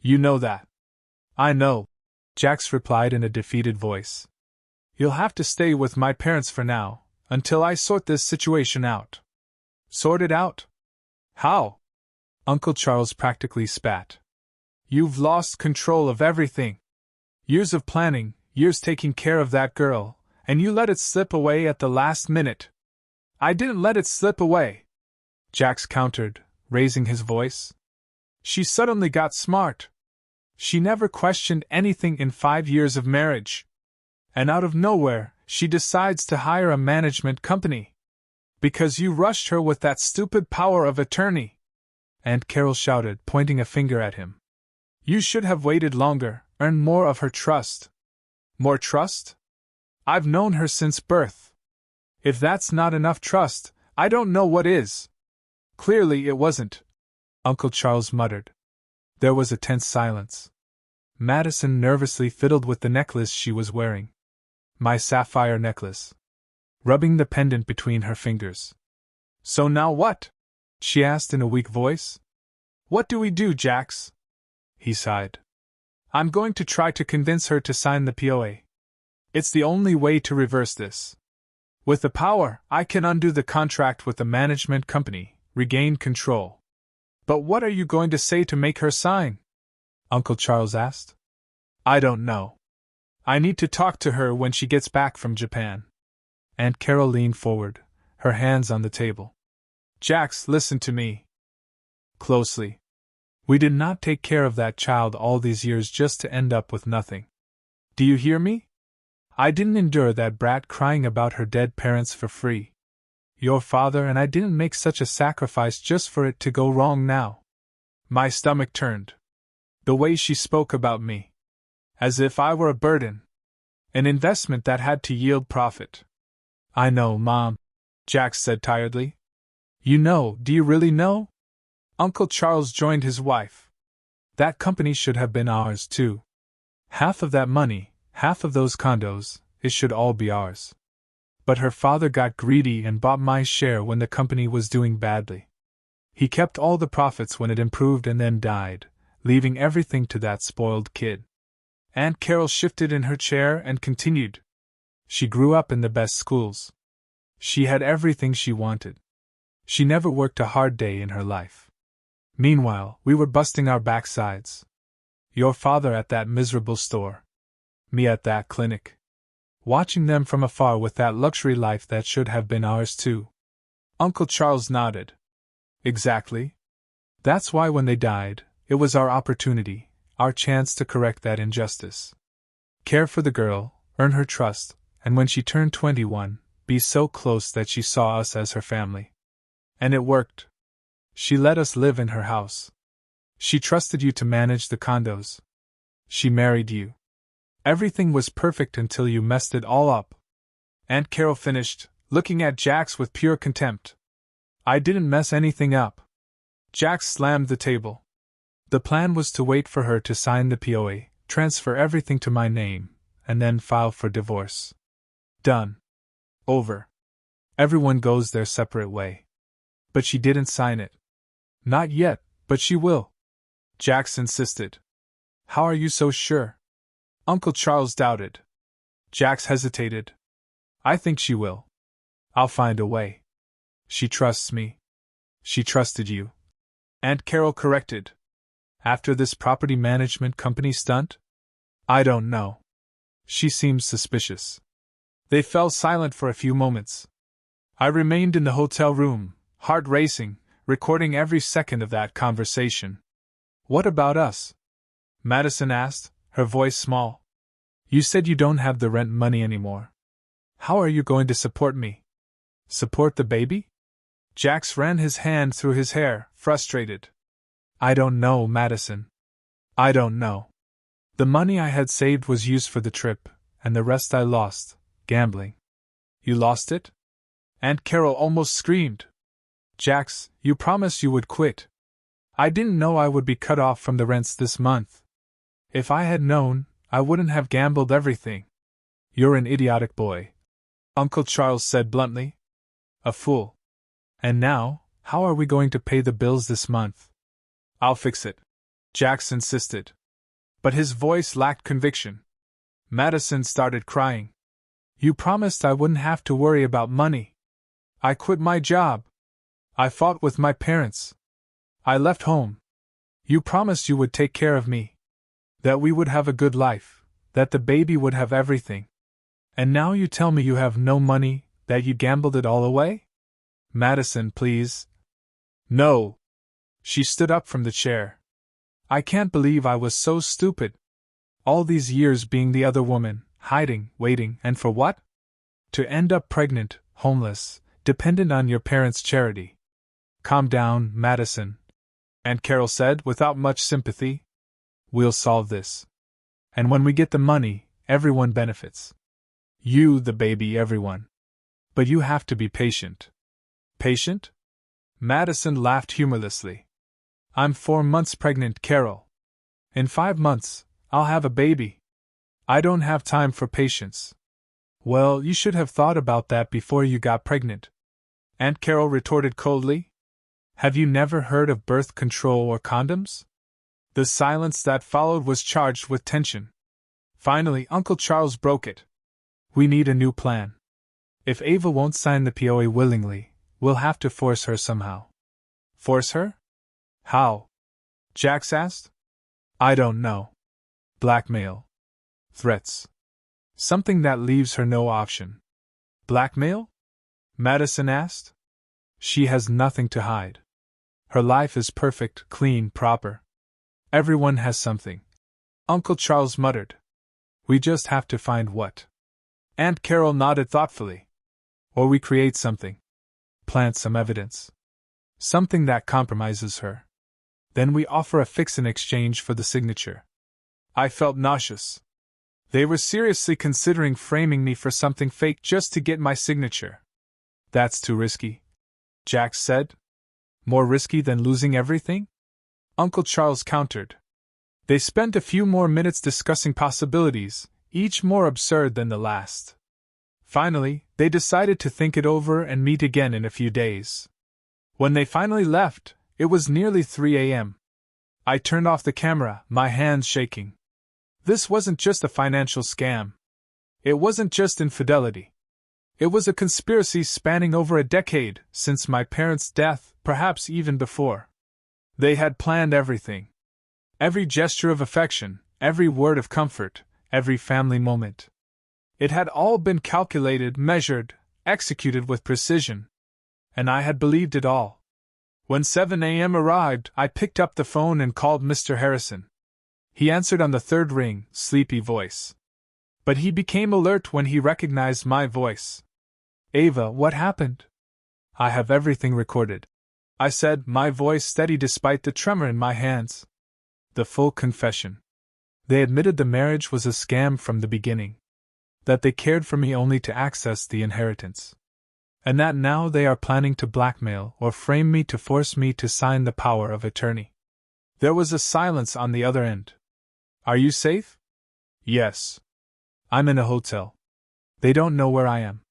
You know that." "I know," Jax replied in a defeated voice. "You'll have to stay with my parents for now, until I sort this situation out." "Sort it out? How?" Uncle Charles practically spat. "You've lost control of everything. Years of planning, years taking care of that girl, and you let it slip away at the last minute." "I didn't let it slip away," Jax countered, raising his voice. "She suddenly got smart. She never questioned anything in 5 years of marriage. And out of nowhere, she decides to hire a management company. Because you rushed her with that stupid power of attorney," Aunt Carol shouted, pointing a finger at him. "You should have waited longer, earned more of her trust." "More trust? I've known her since birth. If that's not enough trust, I don't know what is." "Clearly it wasn't," Uncle Charles muttered. There was a tense silence. Madison nervously fiddled with the necklace she was wearing. My sapphire necklace. Rubbing the pendant between her fingers. "So now what?" she asked in a weak voice. "What do we do, Jax?" He sighed. "I'm going to try to convince her to sign the POA. It's the only way to reverse this. With the power, I can undo the contract with the management company, regain control." "But what are you going to say to make her sign?" Uncle Charles asked. "I don't know. I need to talk to her when she gets back from Japan." Aunt Carol leaned forward, her hands on the table. "Jax, listen to me closely. We did not take care of that child all these years just to end up with nothing. Do you hear me? I didn't endure that brat crying about her dead parents for free. Your father and I didn't make such a sacrifice just for it to go wrong now. My stomach turned. The way she spoke about me. As if I were a burden. An investment that had to yield profit. I know, Mom, Jax said tiredly. You know, do you really know? Uncle Charles joined his wife. That company should have been ours, too. Half of that money, half of those condos, it should all be ours. But her father got greedy and bought my share when the company was doing badly. He kept all the profits when it improved and then died, leaving everything to that spoiled kid. Aunt Carol shifted in her chair and continued. She grew up in the best schools. She had everything she wanted. She never worked a hard day in her life. Meanwhile, we were busting our backsides. Your father at that miserable store. Me at that clinic. Watching them from afar with that luxury life that should have been ours too. Uncle Charles nodded. Exactly. That's why when they died, it was our opportunity, our chance to correct that injustice. Care for the girl, earn her trust, and when she turned 21, be so close that she saw us as her family. And it worked. She let us live in her house. She trusted you to manage the condos. She married you. Everything was perfect until you messed it all up. Aunt Carol finished, looking at Jax with pure contempt. I didn't mess anything up. Jax slammed the table. The plan was to wait for her to sign the POA, transfer everything to my name, and then file for divorce. Done. Over. Everyone goes their separate way. But she didn't sign it. Not yet, but she will. Jax insisted. How are you so sure? Uncle Charles doubted. Jax hesitated. I think she will. I'll find a way. She trusts me. She trusted you. Aunt Carol corrected. After this property management company stunt? I don't know. She seems suspicious. They fell silent for a few moments. I remained in the hotel room, heart racing, recording every second of that conversation. What about us? Madison asked, her voice small. You said you don't have the rent money anymore. How are you going to support me? Support the baby? Jax ran his hand through his hair, frustrated. I don't know, Madison. I don't know. The money I had saved was used for the trip, and the rest I lost, gambling. You lost it? Aunt Carol almost screamed. Jax, you promised you would quit. I didn't know I would be cut off from the rents this month. If I had known, I wouldn't have gambled everything. You're an idiotic boy, Uncle Charles said bluntly. A fool. And now, how are we going to pay the bills this month? I'll fix it, Jax insisted. But his voice lacked conviction. Madison started crying. You promised I wouldn't have to worry about money. I quit my job. I fought with my parents. I left home. You promised you would take care of me. That we would have a good life, that the baby would have everything. And now you tell me you have no money, that you gambled it all away? Madison, please. No. She stood up from the chair. I can't believe I was so stupid. All these years being the other woman, hiding, waiting, and for what? To end up pregnant, homeless, dependent on your parents' charity. Calm down, Madison, Aunt Carol said without much sympathy. We'll solve this. And when we get the money, everyone benefits. You, the baby, everyone. But you have to be patient. Patient? Madison laughed humorlessly. I'm 4 months pregnant, Carol. In 5 months, I'll have a baby. I don't have time for patience. Well, you should have thought about that before you got pregnant, Aunt Carol retorted coldly. Have you never heard of birth control or condoms? The silence that followed was charged with tension. Finally, Uncle Charles broke it. We need a new plan. If Ava won't sign the POA willingly, we'll have to force her somehow. Force her? How? Jax asked. I don't know. Blackmail. Threats. Something that leaves her no option. Blackmail? Madison asked. She has nothing to hide. Her life is perfect, clean, proper. Everyone has something. Uncle Charles muttered. We just have to find what. Aunt Carol nodded thoughtfully. Or we create something. Plant some evidence. Something that compromises her. Then we offer a fix in exchange for the signature. I felt nauseous. They were seriously considering framing me for something fake just to get my signature. That's too risky, Jax said. More risky than losing everything? Uncle Charles countered. They spent a few more minutes discussing possibilities, each more absurd than the last. Finally, they decided to think it over and meet again in a few days. When they finally left, it was nearly 3 a.m. I turned off the camera, my hands shaking. This wasn't just a financial scam. It wasn't just infidelity. It was a conspiracy spanning over a decade, since my parents' death, perhaps even before. They had planned everything. Every gesture of affection, every word of comfort, every family moment. It had all been calculated, measured, executed with precision. And I had believed it all. When 7 a.m. arrived, I picked up the phone and called Mr. Harrison. He answered on the third ring, sleepy voice. But he became alert when he recognized my voice. Ava, what happened? I have everything recorded, I said, my voice steady despite the tremor in my hands. The full confession. They admitted the marriage was a scam from the beginning. That they cared for me only to access the inheritance. And that now they are planning to blackmail or frame me to force me to sign the power of attorney. There was a silence on the other end. Are you safe? Yes. I'm in a hotel. They don't know where I am.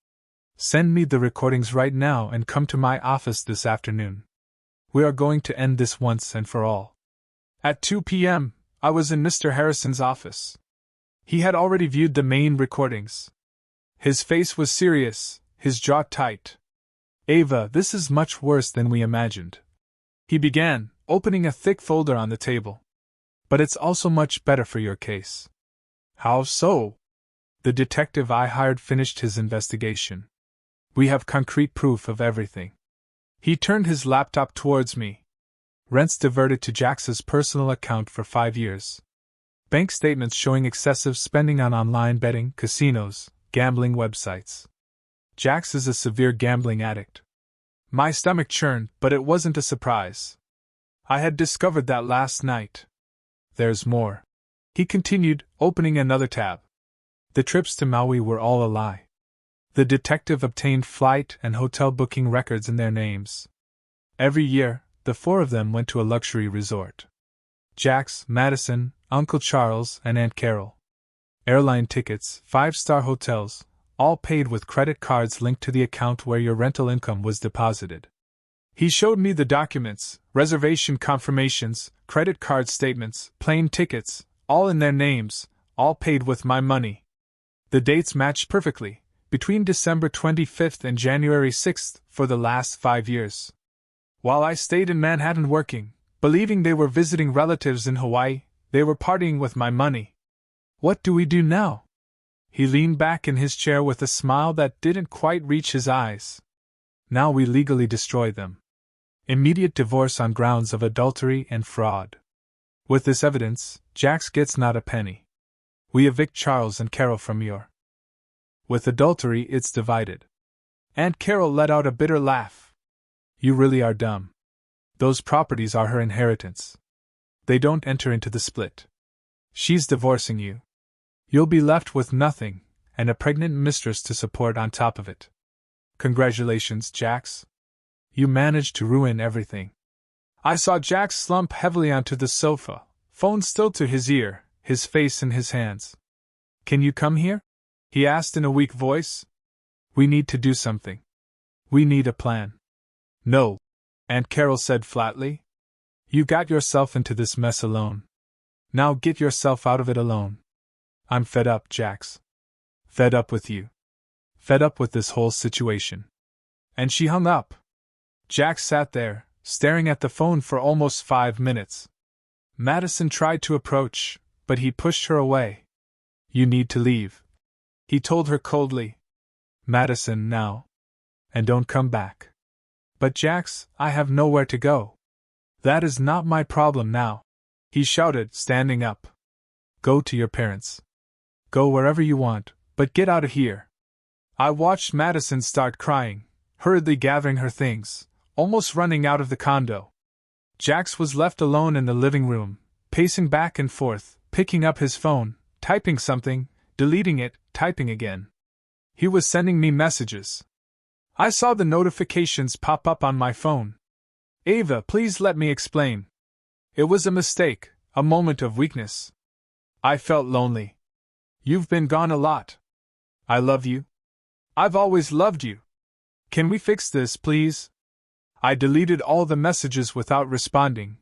Send me the recordings right now and come to my office this afternoon. We are going to end this once and for all. At 2 p.m., I was in Mr. Harrison's office. He had already viewed the main recordings. His face was serious, his jaw tight. Ava, this is much worse than we imagined. He began, opening a thick folder on the table. But it's also much better for your case. How so? The detective I hired finished his investigation. We have concrete proof of everything. He turned his laptop towards me. Rents diverted to Jax's personal account for 5 years. Bank statements showing excessive spending on online betting, casinos, gambling websites. Jax is a severe gambling addict. My stomach churned, but it wasn't a surprise. I had discovered that last night. There's more. He continued, opening another tab. The trips to Maui were all a lie. The detective obtained flight and hotel booking records in their names. Every year, the 4 of them went to a luxury resort. Jax, Madison, Uncle Charles, and Aunt Carol. Airline tickets, 5-star hotels, all paid with credit cards linked to the account where your rental income was deposited. He showed me the documents, reservation confirmations, credit card statements, plane tickets, all in their names, all paid with my money. The dates matched perfectly, between December 25th and January 6th for the last 5 years. While I stayed in Manhattan working, believing they were visiting relatives in Hawaii, they were partying with my money. What do we do now? He leaned back in his chair with a smile that didn't quite reach his eyes. Now we legally destroy them. Immediate divorce on grounds of adultery and fraud. With this evidence, Jax gets not a penny. We evict Charles and Carol from your. With adultery, it's divided. Aunt Carol let out a bitter laugh. You really are dumb. Those properties are her inheritance. They don't enter into the split. She's divorcing you. You'll be left with nothing, and a pregnant mistress to support on top of it. Congratulations, Jax. You managed to ruin everything. I saw Jax slump heavily onto the sofa, phone still to his ear, his face in his hands. Can you come here? He asked in a weak voice. We need to do something. We need a plan. No, Aunt Carol said flatly. You got yourself into this mess alone. Now get yourself out of it alone. I'm fed up, Jax. Fed up with you. Fed up with this whole situation. And she hung up. Jax sat there, staring at the phone for almost 5 minutes. Madison tried to approach, but he pushed her away. You need to leave, he told her coldly. Madison, now. And don't come back. But Jax, I have nowhere to go. That is not my problem now, he shouted, standing up. Go to your parents. Go wherever you want, but get out of here. I watched Madison start crying, hurriedly gathering her things, almost running out of the condo. Jax was left alone in the living room, pacing back and forth, picking up his phone, typing something, deleting it, typing again. He was sending me messages. I saw the notifications pop up on my phone. Ava, please let me explain. It was a mistake, a moment of weakness. I felt lonely. You've been gone a lot. I love you. I've always loved you. Can we fix this, please? I deleted all the messages without responding.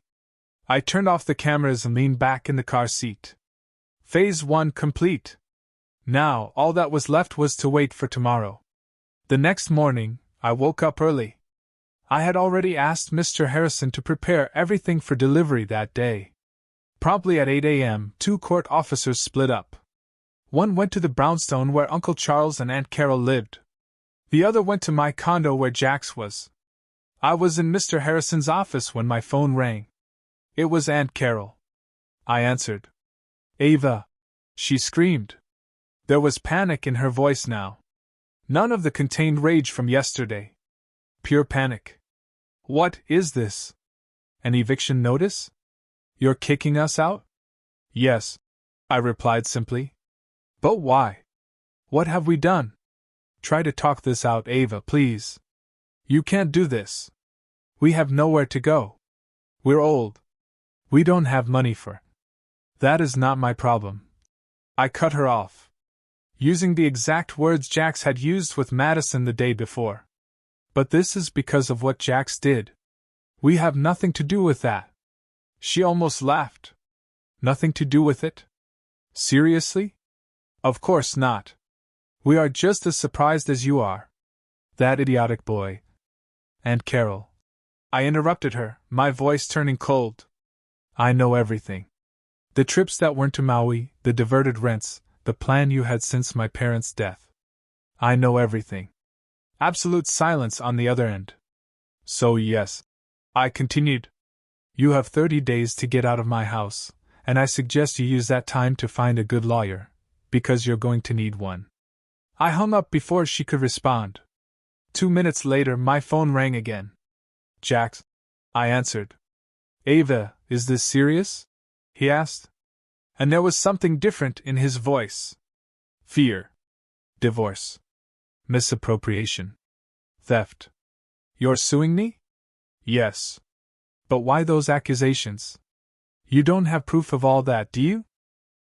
I turned off the cameras and leaned back in the car seat. Phase 1 complete. Now, all that was left was to wait for tomorrow. The next morning, I woke up early. I had already asked Mr. Harrison to prepare everything for delivery that day. Promptly at 8 a.m., 2 court officers split up. One went to the brownstone where Uncle Charles and Aunt Carol lived. The other went to my condo where Jax was. I was in Mr. Harrison's office when my phone rang. It was Aunt Carol. I answered. Ava! She screamed. There was panic in her voice now. None of the contained rage from yesterday. Pure panic. What is this? An eviction notice? You're kicking us out? Yes, I replied simply. But why? What have we done? Try to talk this out, Ava, please. You can't do this. We have nowhere to go. We're old. We don't have money for. That is not my problem. I cut her off, using the exact words Jax had used with Madison the day before. But this is because of what Jax did. We have nothing to do with that. She almost laughed. Nothing to do with it? Seriously? Of course not. We are just as surprised as you are. That idiotic boy. Aunt Carol. I interrupted her, my voice turning cold. I know everything. The trips that weren't to Maui, the diverted rents, the plan you had since my parents' death. I know everything. Absolute silence on the other end. So yes, I continued. You have 30 days to get out of my house, and I suggest you use that time to find a good lawyer, because you're going to need one. I hung up before she could respond. 2 minutes later, my phone rang again. Jax, I answered. Ava, is this serious? He asked. And there was something different in his voice. Fear. Divorce. Misappropriation. Theft. You're suing me? Yes. But why those accusations? You don't have proof of all that, do you?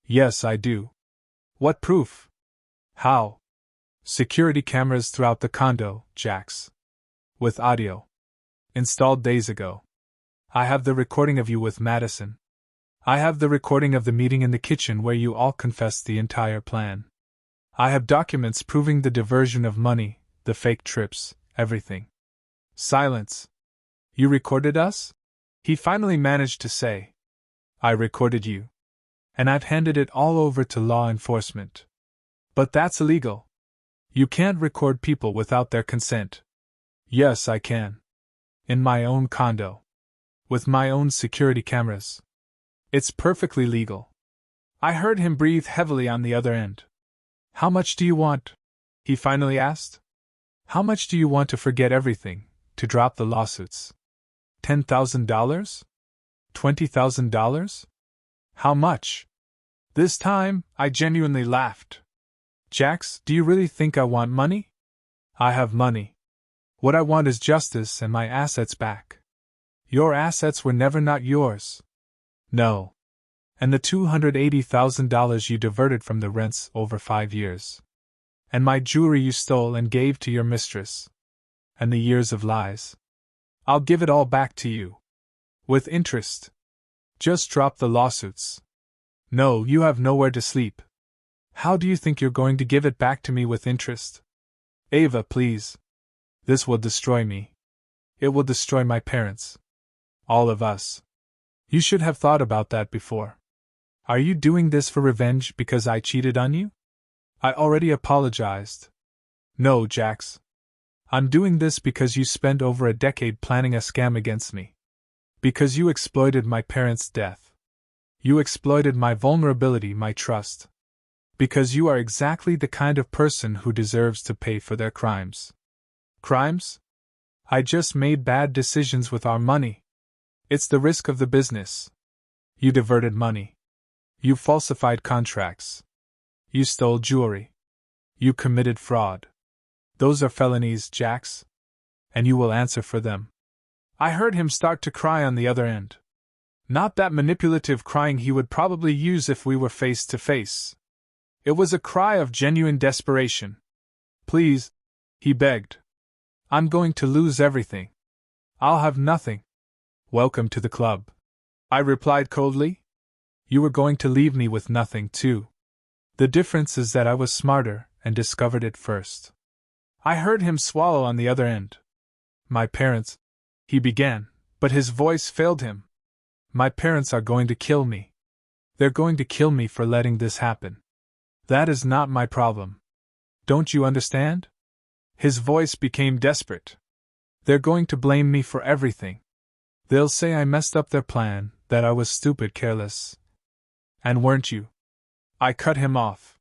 Yes, I do. What proof? How? Security cameras throughout the condo, Jax. With audio. Installed days ago. I have the recording of you with Madison. I have the recording of the meeting in the kitchen where you all confessed the entire plan. I have documents proving the diversion of money, the fake trips, everything. Silence. You recorded us? He finally managed to say. I recorded you. And I've handed it all over to law enforcement. But that's illegal. You can't record people without their consent. Yes, I can. In my own condo. With my own security cameras. It's perfectly legal. I heard him breathe heavily on the other end. How much do you want? He finally asked. How much do you want to forget everything, to drop the lawsuits? $10,000? $20,000? How much? This time, I genuinely laughed. Jax, do you really think I want money? I have money. What I want is justice and my assets back. Your assets were never not yours. No. And the $280,000 you diverted from the rents over 5 years. And my jewelry you stole and gave to your mistress. And the years of lies. I'll give it all back to you. With interest. Just drop the lawsuits. No, you have nowhere to sleep. How do you think you're going to give it back to me with interest? Ava, please. This will destroy me. It will destroy my parents. All of us. You should have thought about that before. Are you doing this for revenge because I cheated on you? I already apologized. No, Jax. I'm doing this because you spent over a decade planning a scam against me. Because you exploited my parents' death. You exploited my vulnerability, my trust. Because you are exactly the kind of person who deserves to pay for their crimes. Crimes? I just made bad decisions with our money. It's the risk of the business. You diverted money. You falsified contracts. You stole jewelry. You committed fraud. Those are felonies, Jax. And you will answer for them. I heard him start to cry on the other end. Not that manipulative crying he would probably use if we were face to face. It was a cry of genuine desperation. Please, he begged. I'm going to lose everything. I'll have nothing. Welcome to the club, I replied coldly. You were going to leave me with nothing, too. The difference is that I was smarter and discovered it first. I heard him swallow on the other end. My parents, he began, but his voice failed him. My parents are going to kill me. They're going to kill me for letting this happen. That is not my problem. Don't you understand? His voice became desperate. They're going to blame me for everything. They'll say I messed up their plan, that I was stupid, careless. And weren't you? I cut him off.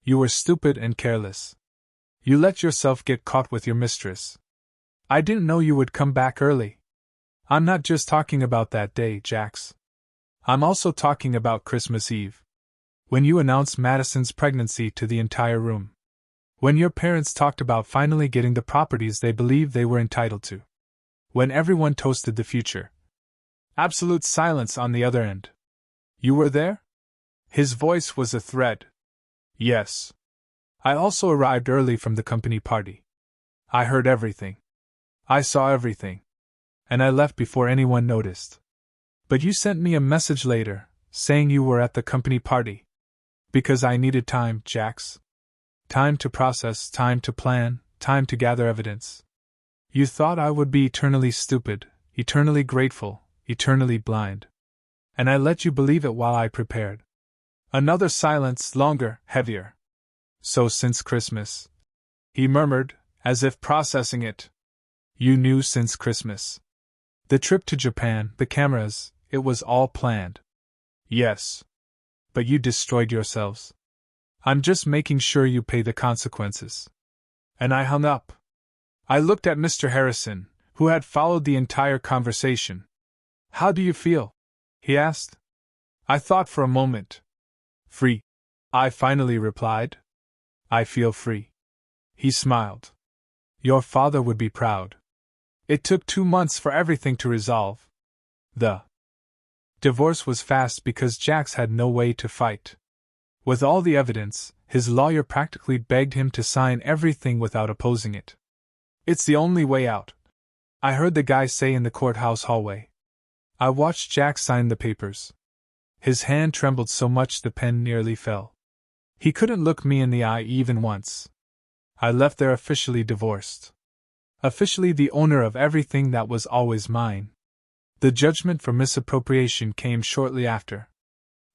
You were stupid and careless. You let yourself get caught with your mistress. I didn't know you would come back early. I'm not just talking about that day, Jax. I'm also talking about Christmas Eve. When you announced Madison's pregnancy to the entire room. When your parents talked about finally getting the properties they believed they were entitled to. When everyone toasted the future. Absolute silence on the other end. You were there? His voice was a threat. Yes. I also arrived early from the company party. I heard everything. I saw everything. And I left before anyone noticed. But you sent me a message later, saying you were at the company party. Because I needed time, Jax. Time to process, time to plan, time to gather evidence. You thought I would be eternally stupid, eternally grateful, eternally blind. And I let you believe it while I prepared. Another silence, longer, heavier. So since Christmas, he murmured, as if processing it. You knew since Christmas. The trip to Japan, the cameras, it was all planned. Yes. But you destroyed yourselves. I'm just making sure you pay the consequences. And I hung up. I looked at Mr. Harrison, who had followed the entire conversation. How do you feel? He asked. I thought for a moment. Free, I finally replied. I feel free. He smiled. Your father would be proud. It took 2 months for everything to resolve. The divorce was fast because Jax had no way to fight. With all the evidence, his lawyer practically begged him to sign everything without opposing it. It's the only way out, I heard the guy say in the courthouse hallway. I watched Jax sign the papers. His hand trembled so much the pen nearly fell. He couldn't look me in the eye even once. I left there officially divorced. Officially the owner of everything that was always mine. The judgment for misappropriation came shortly after.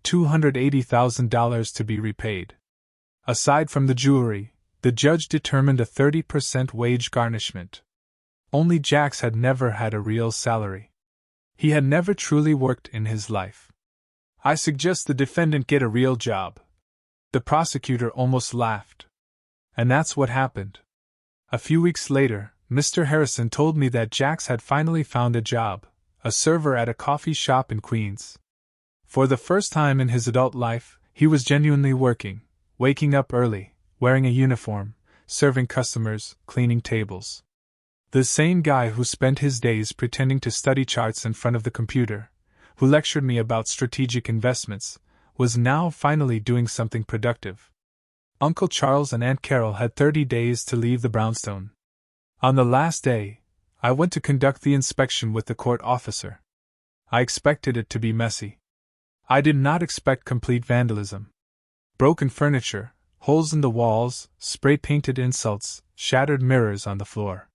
$280,000 to be repaid. Aside from the jewelry, the judge determined a 30% wage garnishment. Only Jax had never had a real salary. He had never truly worked in his life. I suggest the defendant get a real job. The prosecutor almost laughed. And that's what happened. A few weeks later, Mr. Harrison told me that Jax had finally found a job, a server at a coffee shop in Queens. For the first time in his adult life, he was genuinely working, waking up early, wearing a uniform, serving customers, cleaning tables. The same guy who spent his days pretending to study charts in front of the computer, who lectured me about strategic investments, was now finally doing something productive. Uncle Charles and Aunt Carol had 30 days to leave the brownstone. On the last day, I went to conduct the inspection with the court officer. I expected it to be messy. I did not expect complete vandalism. Broken furniture, holes in the walls, spray-painted insults, shattered mirrors on the floor.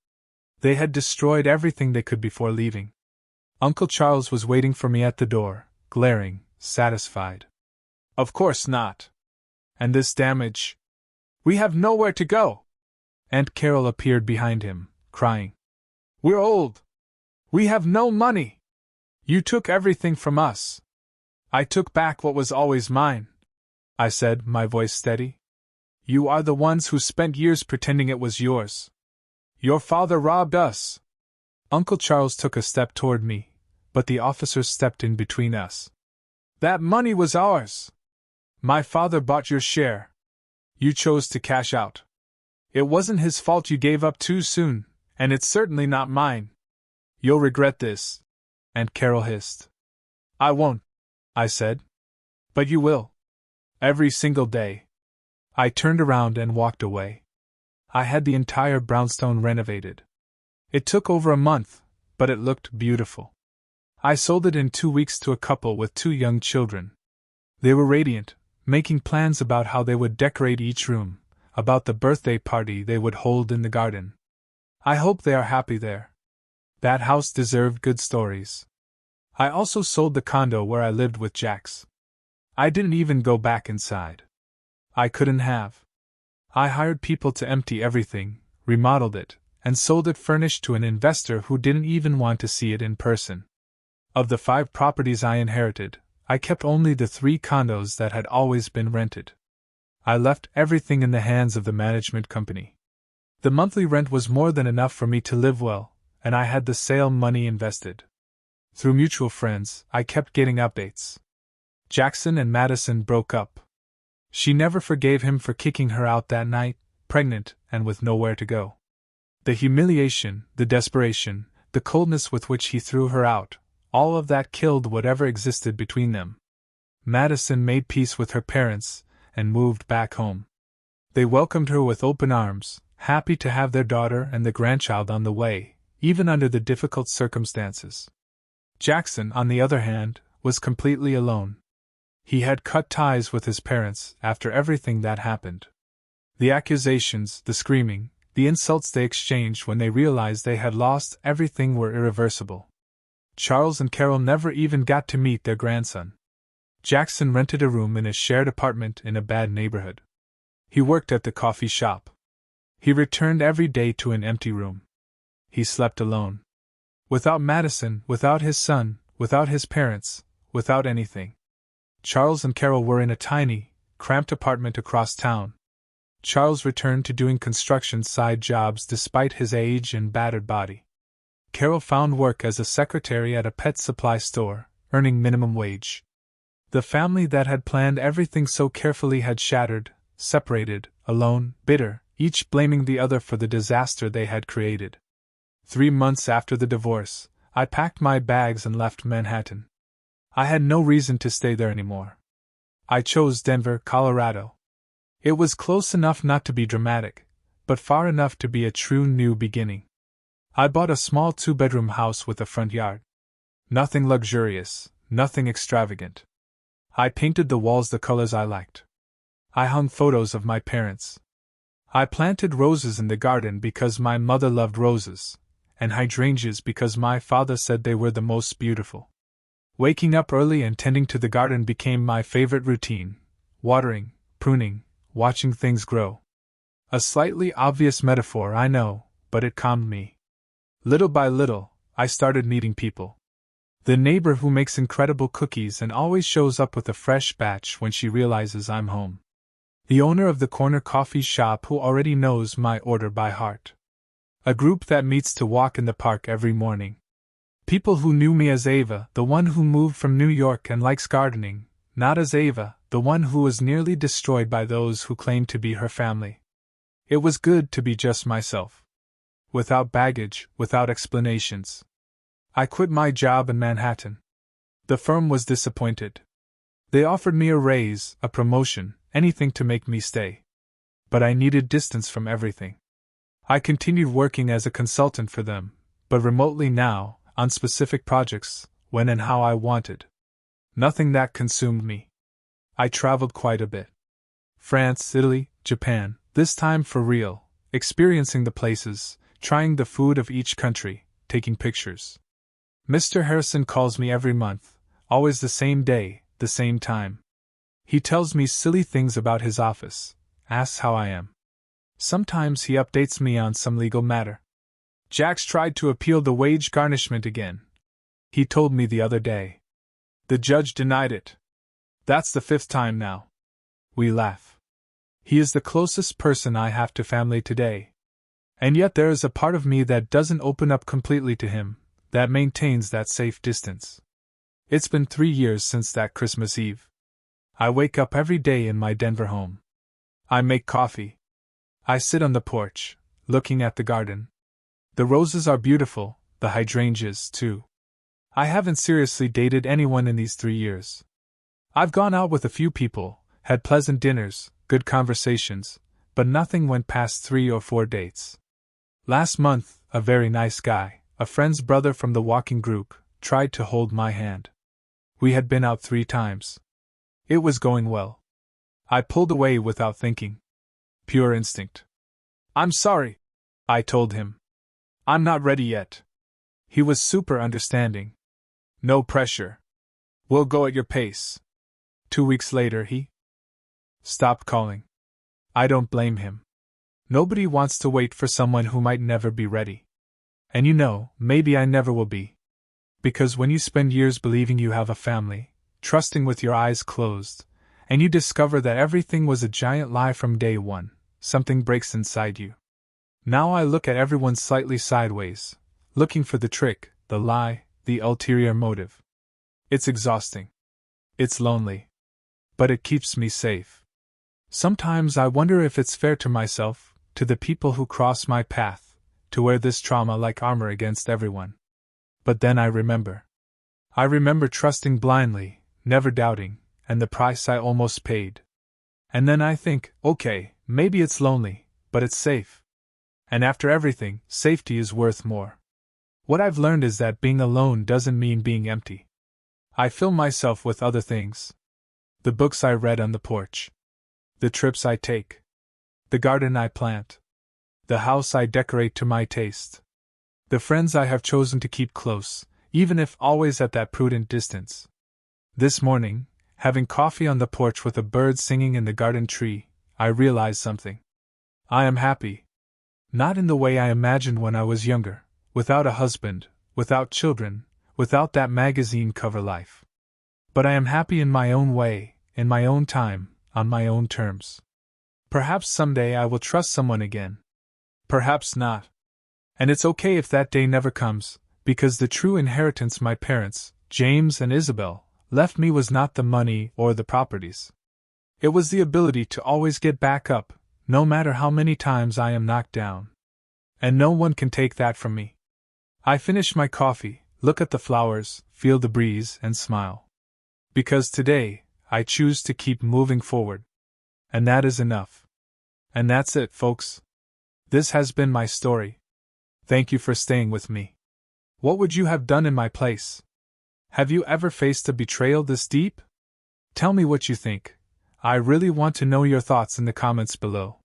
They had destroyed everything they could before leaving. Uncle Charles was waiting for me at the door, glaring, satisfied. Of course not. And this damage? We have nowhere to go! Aunt Carol appeared behind him, crying. We're old. We have no money. You took everything from us. I took back what was always mine. I said, my voice steady. You are the ones who spent years pretending it was yours. Your father robbed us. Uncle Charles took a step toward me, but the officers stepped in between us. That money was ours. My father bought your share. You chose to cash out. It wasn't his fault you gave up too soon, and it's certainly not mine. You'll regret this. And Carol hissed. I won't, I said. But you will. Every single day. I turned around and walked away. I had the entire brownstone renovated. It took over a month, but it looked beautiful. I sold it in 2 weeks to a couple with 2 young children. They were radiant, making plans about how they would decorate each room, about the birthday party they would hold in the garden. I hope they are happy there. That house deserved good stories. I also sold the condo where I lived with Jax. I didn't even go back inside. I couldn't have. I hired people to empty everything, remodeled it, and sold it furnished to an investor who didn't even want to see it in person. Of the 5 properties I inherited, I kept only the 3 condos that had always been rented. I left everything in the hands of the management company. The monthly rent was more than enough for me to live well, and I had the sale money invested. Through mutual friends, I kept getting updates. Jackson and Madison broke up. She never forgave him for kicking her out that night, pregnant and with nowhere to go. The humiliation, the desperation, the coldness with which he threw her out, all of that killed whatever existed between them. Madison made peace with her parents and moved back home. They welcomed her with open arms, happy to have their daughter and the grandchild on the way, even under the difficult circumstances. Jackson, on the other hand, was completely alone. He had cut ties with his parents after everything that happened. The accusations, the screaming, the insults they exchanged when they realized they had lost everything were irreversible. Charles and Carol never even got to meet their grandson. Jackson rented a room in a shared apartment in a bad neighborhood. He worked at the coffee shop. He returned every day to an empty room. He slept alone. Without Madison, without his son, without his parents, without anything. Charles and Carol were in a tiny, cramped apartment across town. Charles returned to doing construction side jobs despite his age and battered body. Carol found work as a secretary at a pet supply store, earning minimum wage. The family that had planned everything so carefully had shattered, separated, alone, bitter, each blaming the other for the disaster they had created. 3 months after the divorce, I packed my bags and left Manhattan. I had no reason to stay there anymore. I chose Denver, Colorado. It was close enough not to be dramatic, but far enough to be a true new beginning. I bought a small 2-bedroom house with a front yard. Nothing luxurious, nothing extravagant. I painted the walls the colors I liked. I hung photos of my parents. I planted roses in the garden because my mother loved roses, and hydrangeas because my father said they were the most beautiful. Waking up early and tending to the garden became my favorite routine, watering, pruning, watching things grow. A slightly obvious metaphor, I know, but it calmed me. Little by little, I started meeting people. The neighbor who makes incredible cookies and always shows up with a fresh batch when she realizes I'm home. The owner of the corner coffee shop who already knows my order by heart. A group that meets to walk in the park every morning. People who knew me as Ava, the one who moved from New York and likes gardening, not as Ava, the one who was nearly destroyed by those who claimed to be her family. It was good to be just myself. Without baggage, without explanations. I quit my job in Manhattan. The firm was disappointed. They offered me a raise, a promotion, anything to make me stay. But I needed distance from everything. I continued working as a consultant for them, but remotely now, on specific projects, when and how I wanted. Nothing that consumed me. I traveled quite a bit. France, Italy, Japan, this time for real, experiencing the places, trying the food of each country, taking pictures. Mr. Harrison calls me every month, always the same day, the same time. He tells me silly things about his office, asks how I am. Sometimes he updates me on some legal matter. Jax tried to appeal the wage garnishment again. He told me the other day. The judge denied it. That's the 5th time now. We laugh. He is the closest person I have to family today. And yet there is a part of me that doesn't open up completely to him, that maintains that safe distance. It's been 3 years since that Christmas Eve. I wake up every day in my Denver home. I make coffee. I sit on the porch, looking at the garden. The roses are beautiful, the hydrangeas, too. I haven't seriously dated anyone in these 3 years. I've gone out with a few people, had pleasant dinners, good conversations, but nothing went past 3 or 4 dates. Last month, a very nice guy, a friend's brother from the walking group, tried to hold my hand. We had been out 3 times. It was going well. I pulled away without thinking. Pure instinct. "I'm sorry," I told him. "I'm not ready yet." He was super understanding. "No pressure. We'll go at your pace." 2 weeks later he stopped calling. I don't blame him. Nobody wants to wait for someone who might never be ready. And maybe I never will be. Because when you spend years believing you have a family, trusting with your eyes closed, and you discover that everything was a giant lie from day one, something breaks inside you. Now I look at everyone slightly sideways, looking for the trick, the lie, the ulterior motive. It's exhausting. It's lonely. But it keeps me safe. Sometimes I wonder if it's fair to myself, to the people who cross my path, to wear this trauma like armor against everyone. But then I remember. I remember trusting blindly, never doubting, and the price I almost paid. And then I think, okay, maybe it's lonely, but it's safe. And after everything, safety is worth more. What I've learned is that being alone doesn't mean being empty. I fill myself with other things. The books I read on the porch. The trips I take. The garden I plant. The house I decorate to my taste. The friends I have chosen to keep close, even if always at that prudent distance. This morning, having coffee on the porch with a bird singing in the garden tree, I realized something. I am happy. Not in the way I imagined when I was younger, without a husband, without children, without that magazine cover life. But I am happy in my own way, in my own time, on my own terms. Perhaps someday I will trust someone again. Perhaps not. And it's okay if that day never comes, because the true inheritance my parents, James and Isabel, left me was not the money or the properties. It was the ability to always get back up, no matter how many times I am knocked down. And no one can take that from me. I finish my coffee, look at the flowers, feel the breeze, and smile. Because today, I choose to keep moving forward. And that is enough. And that's it, folks. This has been my story. Thank you for staying with me. What would you have done in my place? Have you ever faced a betrayal this deep? Tell me what you think. I really want to know your thoughts in the comments below.